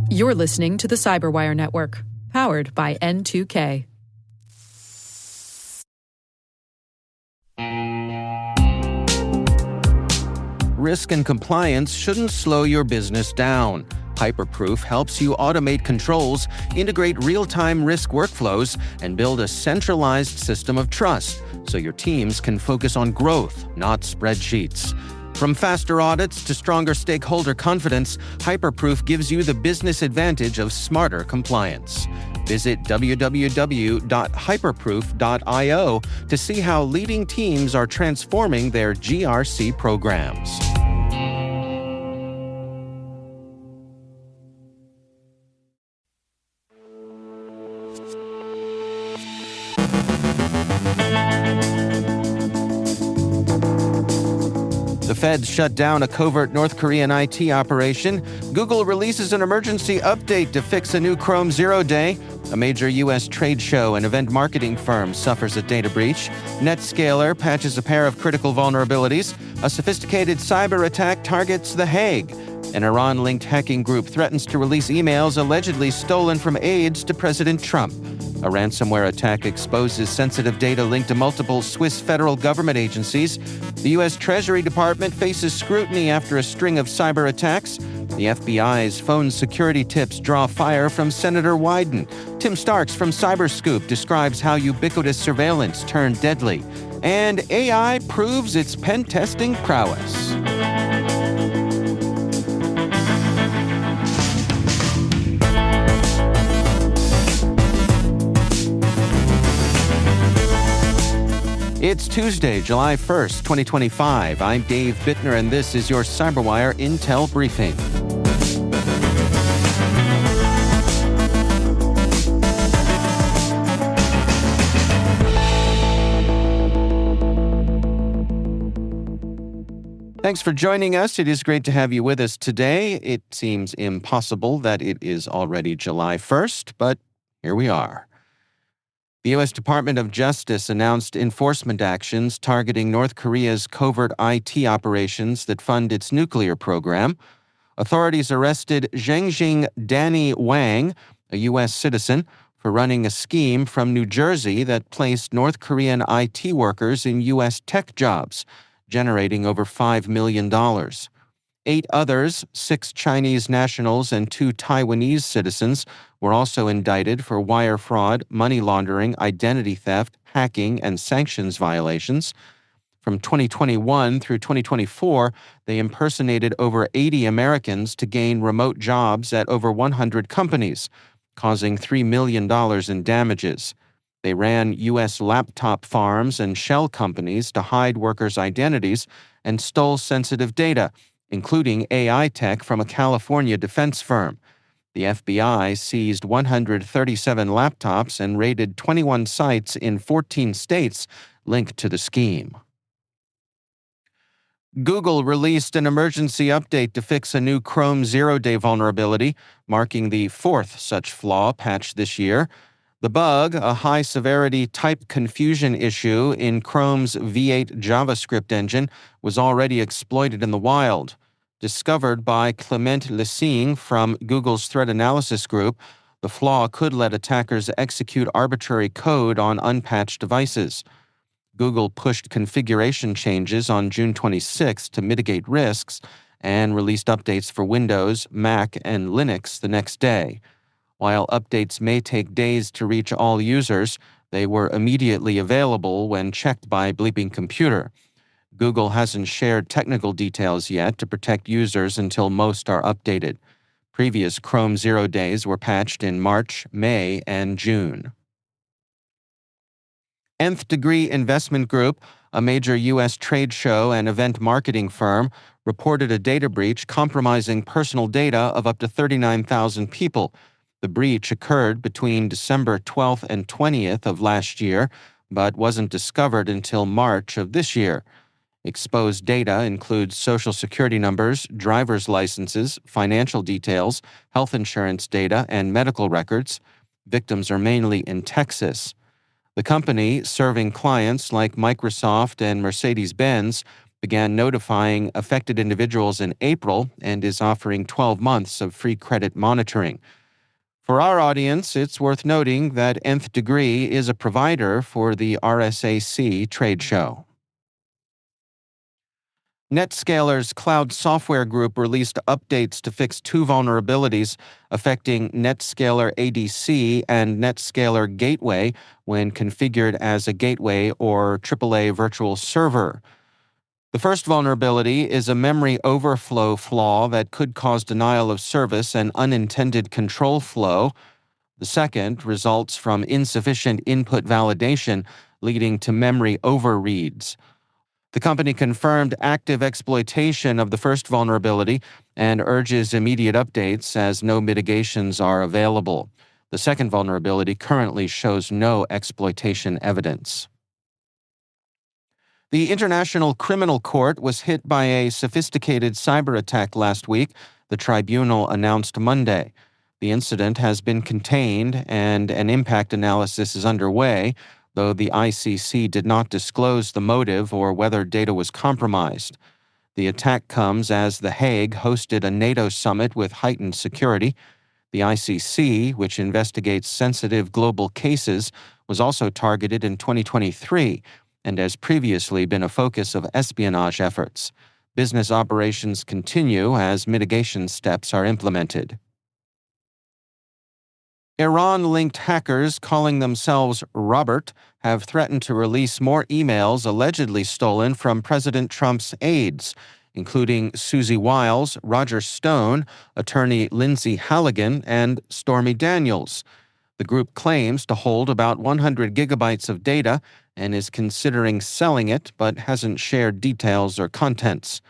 You're listening to the CyberWire Network, powered by N2K. Risk and compliance shouldn't slow your business down. Hyperproof helps you automate controls, integrate real-time risk workflows, and build a centralized system of trust so your teams can focus on growth, not spreadsheets. From faster audits to stronger stakeholder confidence, Hyperproof gives you the business advantage of smarter compliance. Visit www.hyperproof.io to see how leading teams are transforming their GRC programs. The Feds shut down a covert North Korean IT operation. Google releases an emergency update to fix a new Chrome 0 day. A major U.S. trade show and event marketing firm suffers a data breach. Netscaler patches a pair of critical vulnerabilities. A sophisticated cyber attack targets The Hague. An Iran-linked hacking group threatens to release emails allegedly stolen from aides to President Trump. A ransomware attack exposes sensitive data linked to multiple Swiss federal government agencies. The U.S. Treasury Department faces scrutiny after a string of cyber attacks. The FBI's phone security tips draw fire from Senator Wyden. Tim Starks from Cyberscoop describes how ubiquitous surveillance turned deadly. And AI proves its pen-testing prowess. It's Tuesday, July 1st, 2025. I'm Dave Bittner, and this is your CyberWire Intel Briefing. Thanks for joining us. It is great to have you with us today. It seems impossible that it is already July 1st, but here we are. The U.S. Department of Justice announced enforcement actions targeting North Korea's covert IT operations that fund its nuclear program. Authorities arrested Zhengjing Danny Wang, a U.S. citizen, for running a scheme from New Jersey that placed North Korean IT workers in U.S. tech jobs, generating over $5 million. 8 others, 6 Chinese nationals and 2 Taiwanese citizens, were also indicted for wire fraud, money laundering, identity theft, hacking, and sanctions violations. From 2021 through 2024, they impersonated over 80 Americans to gain remote jobs at over 100 companies, causing $3 million in damages. They ran U.S. laptop farms and shell companies to hide workers' identities and stole sensitive data, including AI tech from a California defense firm. The FBI seized 137 laptops and raided 21 sites in 14 states linked to the scheme. Google released an emergency update to fix a new Chrome 0-day vulnerability, marking the 4th such flaw patched this year. The bug, a high-severity type confusion issue in Chrome's V8 JavaScript engine, was already exploited in the wild. Discovered by Clement Lessing from Google's threat analysis group, the flaw could let attackers execute arbitrary code on unpatched devices. Google pushed configuration changes on June 26 to mitigate risks and released updates for Windows, Mac, and Linux the next day. While updates may take days to reach all users, they were immediately available when checked by Bleeping Computer. Google hasn't shared technical details yet to protect users until most are updated. Previous Chrome 0 days were patched in March, May, and June. Nth Degree Investment Group, a major U.S. trade show and event marketing firm, reported a data breach compromising personal data of up to 39,000 people. The breach occurred between December 12th and 20th of last year, but wasn't discovered until March of this year. Exposed data includes Social Security numbers, driver's licenses, financial details, health insurance data, and medical records. Victims are mainly in Texas. The company, serving clients like Microsoft and Mercedes-Benz, began notifying affected individuals in April and is offering 12 months of free credit monitoring. For our audience, it's worth noting that Nth Degree is a provider for the RSAC trade show. Netscaler's cloud software group released updates to fix two vulnerabilities affecting Netscaler ADC and Netscaler Gateway when configured as a gateway or AAA virtual server. The first vulnerability is a memory overflow flaw that could cause denial of service and unintended control flow. The second results from insufficient input validation, leading to memory overreads. The company confirmed active exploitation of the first vulnerability and urges immediate updates as no mitigations are available. The second vulnerability currently shows no exploitation evidence. The International Criminal Court was hit by a sophisticated cyber attack last week, the tribunal announced Monday. The incident has been contained and an impact analysis is underway, though the ICC did not disclose the motive or whether data was compromised. The attack comes as The Hague hosted a NATO summit with heightened security. The ICC, which investigates sensitive global cases, was also targeted in 2023 and has previously been a focus of espionage efforts. Business operations continue as mitigation steps are implemented. Iran-linked hackers calling themselves Robert have threatened to release more emails allegedly stolen from President Trump's aides, including Susie Wiles, Roger Stone, attorney Lindsay Halligan, and Stormy Daniels. The group claims to hold about 100 gigabytes of data and is considering selling it, but hasn't shared details or contents.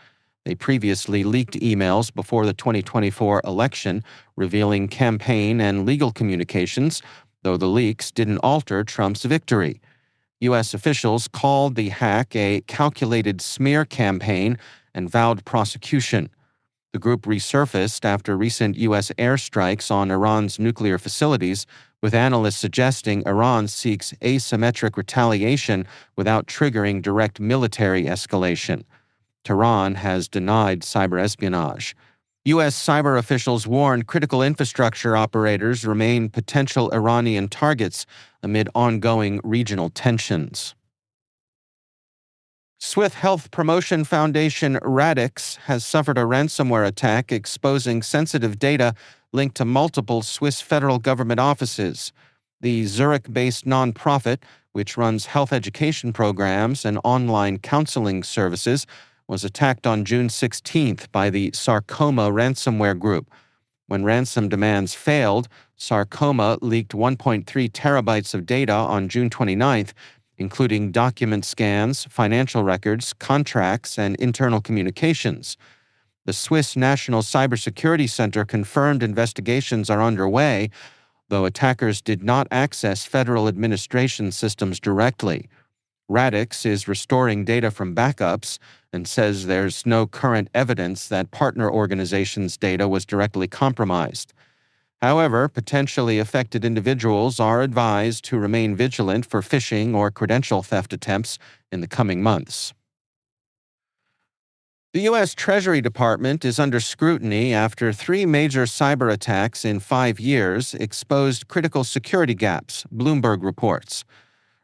They previously leaked emails before the 2024 election, revealing campaign and legal communications, though the leaks didn't alter Trump's victory. U.S. officials called the hack a calculated smear campaign and vowed prosecution. The group resurfaced after recent U.S. airstrikes on Iran's nuclear facilities, with analysts suggesting Iran seeks asymmetric retaliation without triggering direct military escalation. Tehran has denied cyber espionage. U.S. cyber officials warned critical infrastructure operators remain potential Iranian targets amid ongoing regional tensions. Swiss health promotion foundation Radix has suffered a ransomware attack exposing sensitive data linked to multiple Swiss federal government offices. The Zurich-based nonprofit, which runs health education programs and online counseling services, was attacked on June 16th by the Sarcoma ransomware group. When ransom demands failed, Sarcoma leaked 1.3 terabytes of data on June 29th, including document scans, financial records, contracts, and internal communications. The Swiss National Cybersecurity Center confirmed investigations are underway, though attackers did not access federal administration systems directly. Radix is restoring data from backups and says there's no current evidence that partner organizations' data was directly compromised. However, potentially affected individuals are advised to remain vigilant for phishing or credential theft attempts in the coming months. The U.S. Treasury Department is under scrutiny after 3 major cyber attacks in 5 years exposed critical security gaps, Bloomberg reports.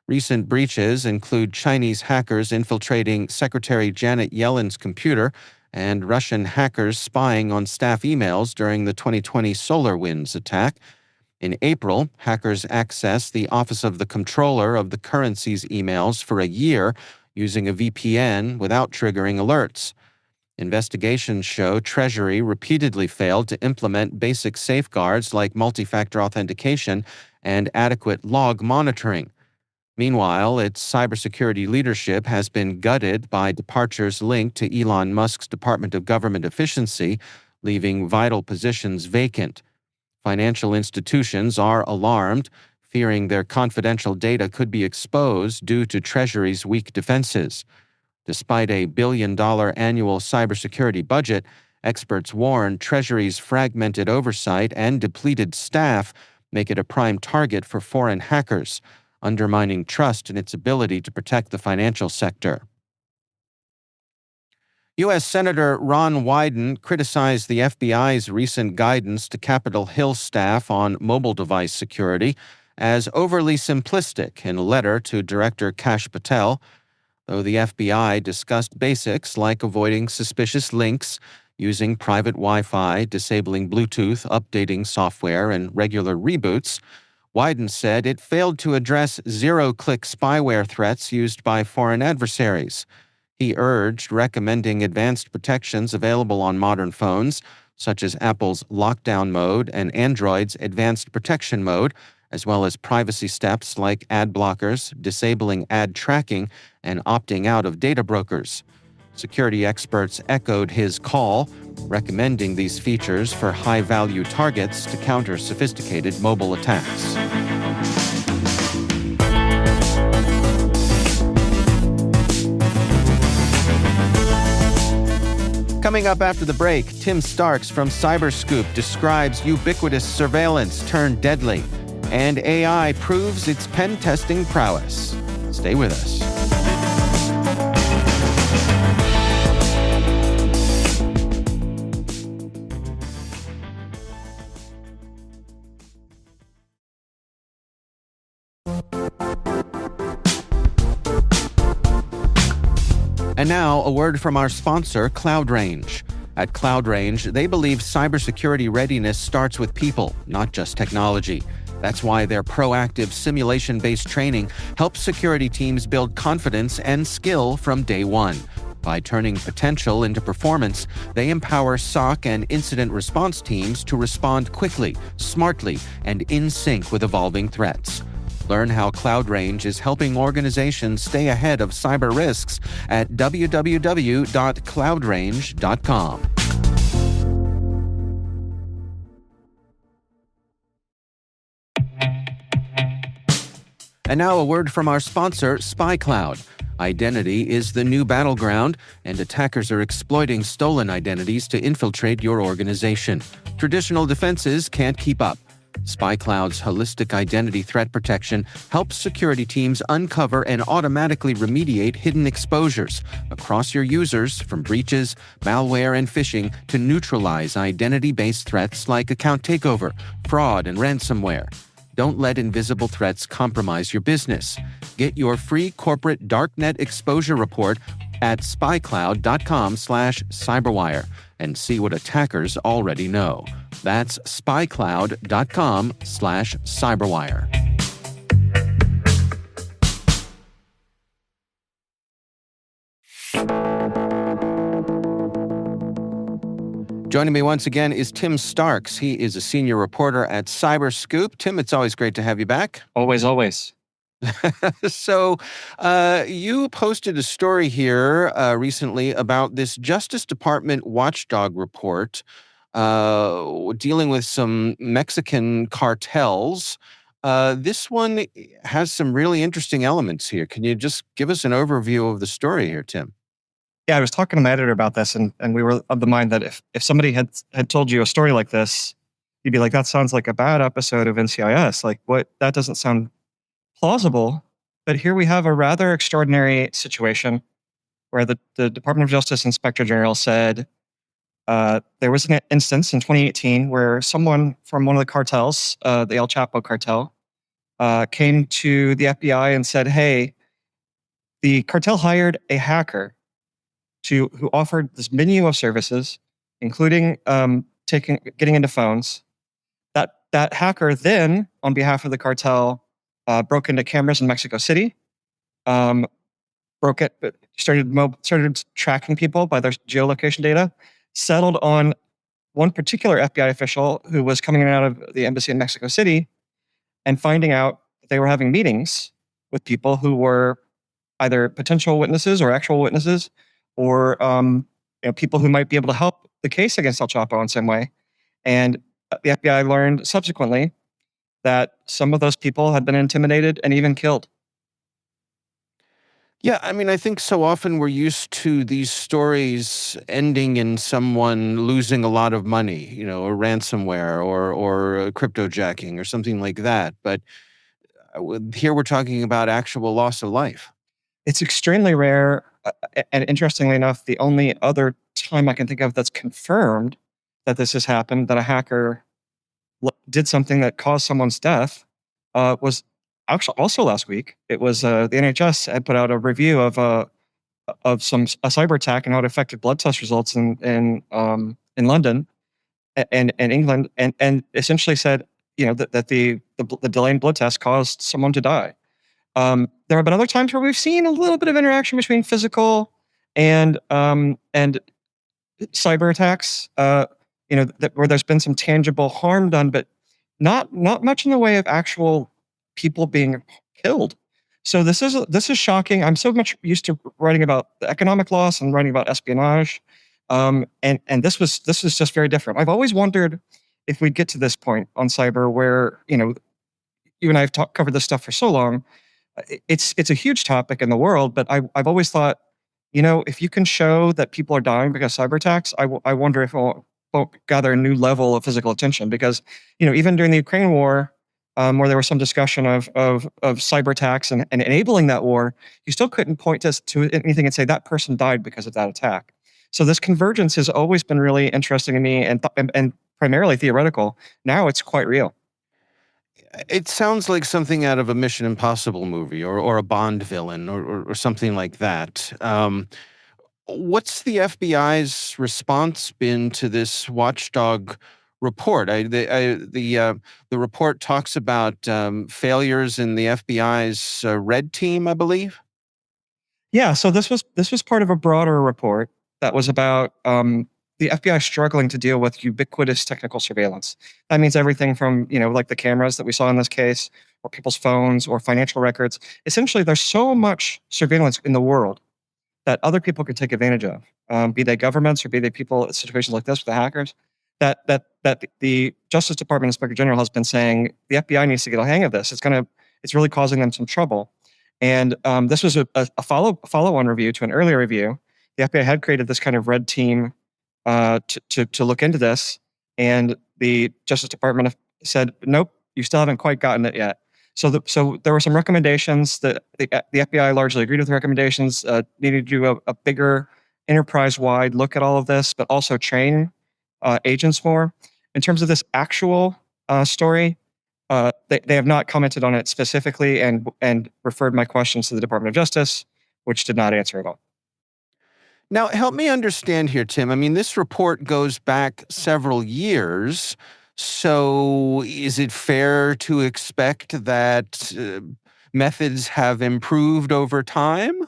Recent breaches include Chinese hackers infiltrating Secretary Janet Yellen's computer and Russian hackers spying on staff emails during the 2020 SolarWinds attack. In April, hackers accessed the Office of the Comptroller of the Currency's emails for a year using a VPN without triggering alerts. Investigations show Treasury repeatedly failed to implement basic safeguards like multi-factor authentication and adequate log monitoring. Meanwhile, its cybersecurity leadership has been gutted by departures linked to Elon Musk's Department of Government Efficiency, leaving vital positions vacant. Financial institutions are alarmed, fearing their confidential data could be exposed due to Treasury's weak defenses. Despite a $1 billion annual cybersecurity budget, experts warn Treasury's fragmented oversight and depleted staff make it a prime target for foreign hackers, undermining trust in its ability to protect the financial sector. U.S. Senator Ron Wyden criticized the FBI's recent guidance to Capitol Hill staff on mobile device security as overly simplistic in a letter to Director Kash Patel, though the FBI discussed basics like avoiding suspicious links, using private Wi-Fi, disabling Bluetooth, updating software, and regular reboots. Wyden said it failed to address zero-click spyware threats used by foreign adversaries. He urged recommending advanced protections available on modern phones, such as Apple's lockdown mode and Android's advanced protection mode, as well as privacy steps like ad blockers, disabling ad tracking, and opting out of data brokers. Security experts echoed his call, recommending these features for high-value targets to counter sophisticated mobile attacks. Coming up after the break, Tim Starks from CyberScoop describes ubiquitous surveillance turned deadly, and AI proves its pen testing prowess. Stay with us. And now, a word from our sponsor, CloudRange. At CloudRange, they believe cybersecurity readiness starts with people, not just technology. That's why their proactive simulation-based training helps security teams build confidence and skill from day one. By turning potential into performance, they empower SOC and incident response teams to respond quickly, smartly, and in sync with evolving threats. Learn how CloudRange is helping organizations stay ahead of cyber risks at www.cloudrange.com. And now a word from our sponsor, SpyCloud. Identity is the new battleground, and attackers are exploiting stolen identities to infiltrate your organization. Traditional defenses can't keep up. SpyCloud's holistic identity threat protection helps security teams uncover and automatically remediate hidden exposures across your users, from breaches, malware, and phishing to neutralize identity-based threats like account takeover, fraud, and ransomware. Don't let invisible threats compromise your business. Get your free corporate darknet exposure report at spycloud.com/cyberwire and see what attackers already know. That's spycloud.com/cyberwire. Joining me once again is Tim Starks. He is a senior reporter at CyberScoop. Tim, it's always great to have you back. Always, always. So you posted a story here recently about this Justice Department watchdog report dealing with some Mexican cartels. This one has some really interesting elements here. Can you just give us an overview of the story here, Tim? Yeah, I was talking to my editor about this, and we were of the mind that if somebody had told you a story like this, you'd be like, that sounds like a bad episode of NCIS. Like, what? That doesn't sound plausible. But here we have a rather extraordinary situation where the Department of Justice Inspector General said there was an instance in 2018 where someone from one of the cartels, the El Chapo cartel, came to the FBI and said, hey, the cartel hired a hacker who offered this menu of services, including getting into phones. That hacker then, on behalf of the cartel, broke into cameras in Mexico City, started tracking people by their geolocation data, settled on one particular FBI official who was coming in and out of the embassy in Mexico City, and finding out that they were having meetings with people who were either potential witnesses or actual witnesses, or people who might be able to help the case against El Chapo in some way. And the FBI learned subsequently that some of those people had been intimidated and even killed. Yeah, I mean, I think so often we're used to these stories ending in someone losing a lot of money, or ransomware or cryptojacking or something like that. But here we're talking about actual loss of life. It's extremely rare. And interestingly enough, the only other time I can think of that's confirmed that this has happened, that a hacker did something that caused someone's death, was actually also last week. It was the NHS had put out a review of a cyber attack and how it affected blood test results in London and England, and essentially said, that the delayed blood test caused someone to die. There have been other times where we've seen a little bit of interaction between physical and cyber attacks. Where there's been some tangible harm done, but not much in the way of actual people being killed. So this is shocking. I'm so much used to writing about the economic loss and writing about espionage, and this was just very different. I've always wondered if we'd get to this point on cyber where you and I have covered this stuff for so long. It's a huge topic in the world, but I've always thought, if you can show that people are dying because of cyber attacks, I wonder if it won't gather a new level of physical attention. Because even during the Ukraine war, where there was some discussion of cyber attacks and enabling that war, you still couldn't point to anything and say that person died because of that attack. So this convergence has always been really interesting to me and primarily theoretical. Now it's quite real. It sounds like something out of a Mission Impossible movie or a Bond villain or something like that. What's the FBI's response been to this watchdog report? The report talks about failures in the FBI's red team, I believe. Yeah, so this was part of a broader report that was about the FBI struggling to deal with ubiquitous technical surveillance. That means everything from like the cameras that we saw in this case, or people's phones, or financial records. Essentially, there's so much surveillance in the world that other people can take advantage of, be they governments or be they people in situations like this with the hackers. That the Justice Department Inspector General has been saying the FBI needs to get a hang of this. It's really causing them some trouble. And this was a follow-on review to an earlier review. The FBI had created this kind of red team to look into this, and the Justice Department said, nope, you still haven't quite gotten it yet. So there were some recommendations that the FBI largely agreed with the recommendations, needed to do a bigger enterprise-wide look at all of this, but also train agents more. In terms of this actual story, they have not commented on it specifically and referred my questions to the Department of Justice, which did not answer at all. Now, help me understand here, Tim. I mean, this report goes back several years. So is it fair to expect that methods have improved over time?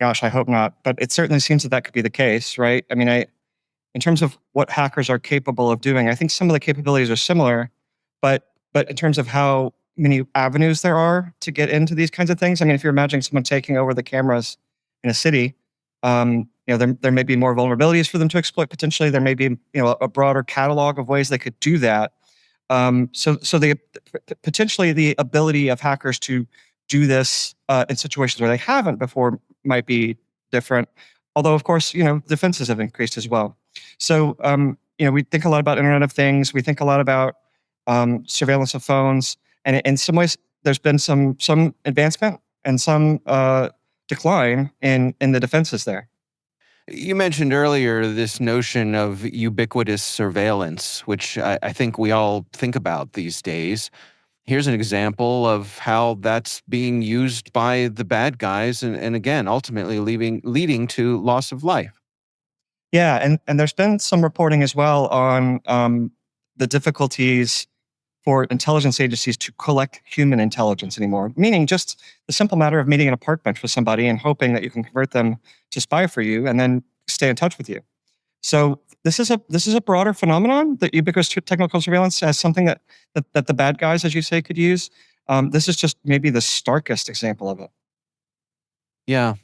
Gosh, I hope not. But it certainly seems that could be the case, right? I mean, in terms of what hackers are capable of doing, I think some of the capabilities are similar, but in terms of how many avenues there are to get into these kinds of things, I mean, if you're imagining someone taking over the cameras in a city, there may be more vulnerabilities for them to exploit potentially. There may be a broader catalog of ways they could do that. So potentially the ability of hackers to do this in situations where they haven't before might be different. Although, of course, defenses have increased as well. So we think a lot about Internet of Things. We think a lot about surveillance of phones, and in some ways, there's been some advancement and some decline in the defenses there. You mentioned earlier this notion of ubiquitous surveillance, which I think we all think about these days. Here's an example of how that's being used by the bad guys and again, ultimately leading to loss of life. Yeah, and there's been some reporting as well on the difficulties for intelligence agencies to collect human intelligence anymore, meaning just the simple matter of meeting an apartment with somebody and hoping that you can convert them to spy for you and then stay in touch with you. So this is a broader phenomenon, that ubiquitous technical surveillance, as something that the bad guys, as you say, could use. This is just maybe the starkest example of it. Yeah.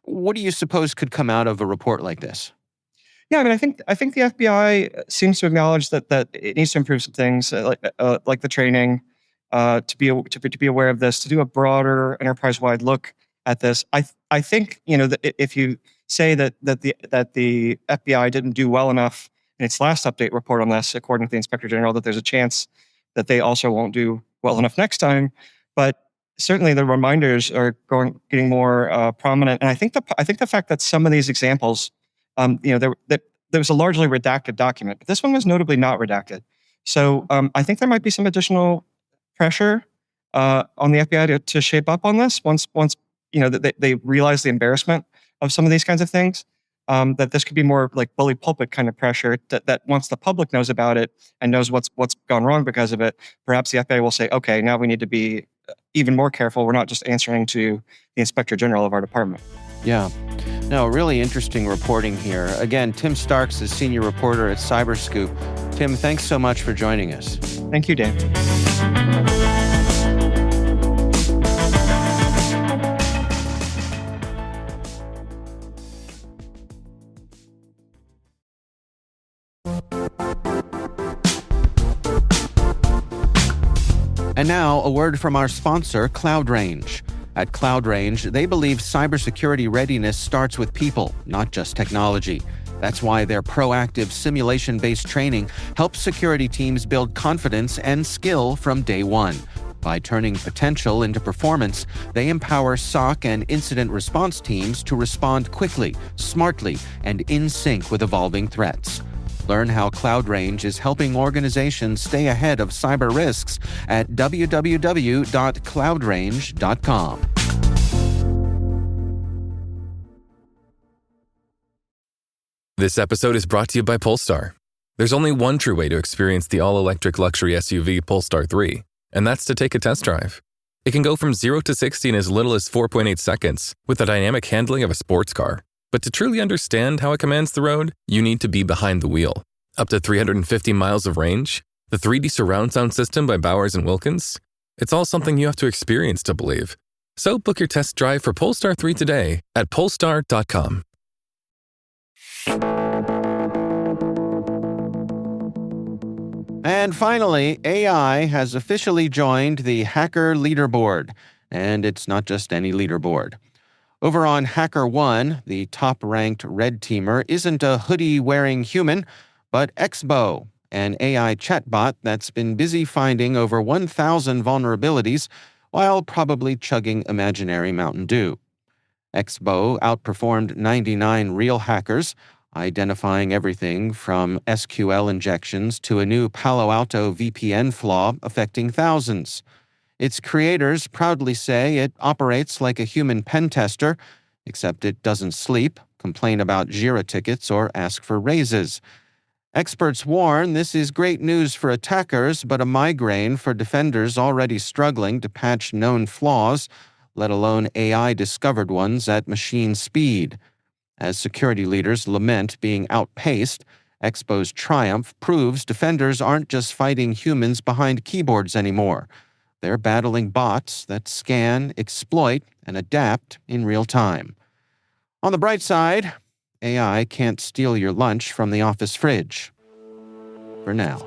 What do you suppose could come out of a report like this? Yeah, I mean, I think the FBI seems to acknowledge that it needs to improve some things, like the training, to be aware of this, to do a broader enterprise-wide look at this. I think that if you say that the FBI didn't do well enough in its last update report on this, according to the Inspector General, that there's a chance that they also won't do well enough next time. But certainly the reminders are getting more prominent. And I think the fact that some of these examples, there was a largely redacted document, but this one was notably not redacted. So I think there might be some additional pressure on the FBI to shape up on this once they realize the embarrassment of some of these kinds of things. That this could be more like bully pulpit kind of pressure. That once the public knows about it and knows what's gone wrong because of it, perhaps the FBI will say, okay, now we need to be even more careful. We're not just answering to the Inspector General of our department. Yeah. No, really interesting reporting here. Again, Tim Starks is senior reporter at Cyberscoop. Tim, thanks so much for joining us. Thank you, Dave. And now, a word from our sponsor, CloudRange. At CloudRange, they believe cybersecurity readiness starts with people, not just technology. That's why their proactive simulation-based training helps security teams build confidence and skill from day one. By turning potential into performance, they empower SOC and incident response teams to respond quickly, smartly, and in sync with evolving threats. Learn how CloudRange is helping organizations stay ahead of cyber risks at www.cloudrange.com. This episode is brought to you by Polestar. There's only one true way to experience the all-electric luxury SUV Polestar 3, and that's to take a test drive. It can go from 0 to 60 in as little as 4.8 seconds with the dynamic handling of a sports car. But to truly understand how it commands the road, you need to be behind the wheel. Up to 350 miles of range, the 3D surround sound system by Bowers & Wilkins. It's all something you have to experience to believe. So book your test drive for Polestar 3 today at polestar.com. And finally, AI has officially joined the Hacker Leaderboard. And it's not just any leaderboard. Over on HackerOne, the top-ranked red teamer isn't a hoodie-wearing human, but Expo, an AI chatbot that's been busy finding over 1,000 vulnerabilities while probably chugging imaginary Mountain Dew. Expo outperformed 99 real hackers, identifying everything from SQL injections to a new Palo Alto VPN flaw affecting thousands. Its creators proudly say it operates like a human pen tester, except it doesn't sleep, complain about Jira tickets, or ask for raises. Experts warn this is great news for attackers, but a migraine for defenders already struggling to patch known flaws, let alone AI-discovered ones at machine speed. As security leaders lament being outpaced, Expo's triumph proves defenders aren't just fighting humans behind keyboards anymore. They're battling bots that scan, exploit, and adapt in real time. On the bright side, AI can't steal your lunch from the office fridge. For now.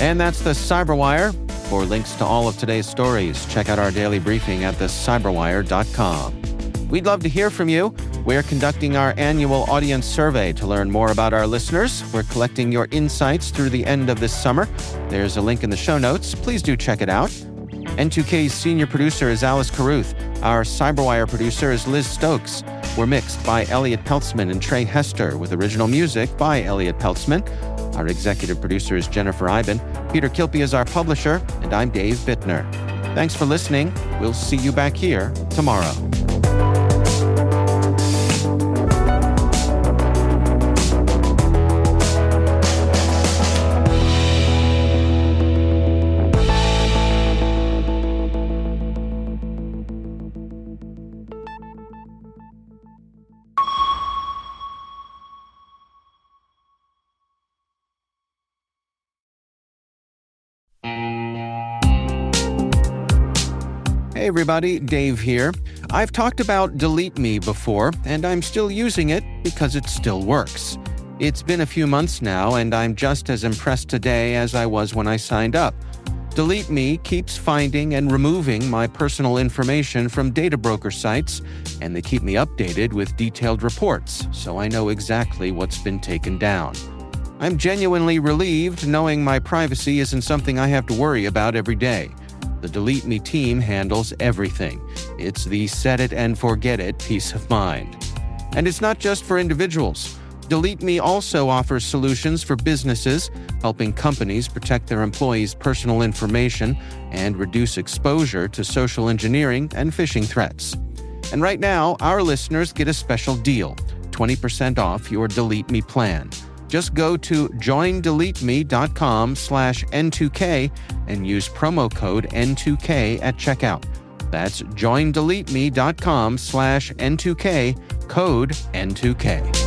And that's the CyberWire. For links to all of today's stories, check out our daily briefing at thecyberwire.com. We'd love to hear from you. We're conducting our annual audience survey to learn more about our listeners. We're collecting your insights through the end of this summer. There's a link in the show notes. Please do check it out. N2K's senior producer is Alice Carruth. Our CyberWire producer is Liz Stokes. We're mixed by Elliot Peltzman and Trey Hester, with original music by Elliot Peltzman. Our executive producer is Jennifer Iben. Peter Kilpie is our publisher, and I'm Dave Bittner. Thanks for listening. We'll see you back here tomorrow. Hey everybody, Dave here. I've talked about Delete Me before, and I'm still using it because it still works. It's been a few months now, and I'm just as impressed today as I was when I signed up. Delete Me keeps finding and removing my personal information from data broker sites, and they keep me updated with detailed reports, so I know exactly what's been taken down. I'm genuinely relieved knowing my privacy isn't something I have to worry about every day. The Delete Me team handles everything. It's the set it and forget it peace of mind. And it's not just for individuals. Delete Me also offers solutions for businesses, helping companies protect their employees' personal information and reduce exposure to social engineering and phishing threats. And right now, our listeners get a special deal, 20% off your Delete Me plan. Just go to joindeleteme.com/N2K and use promo code N2K at checkout. That's joindeleteme.com/N2K, code N2K.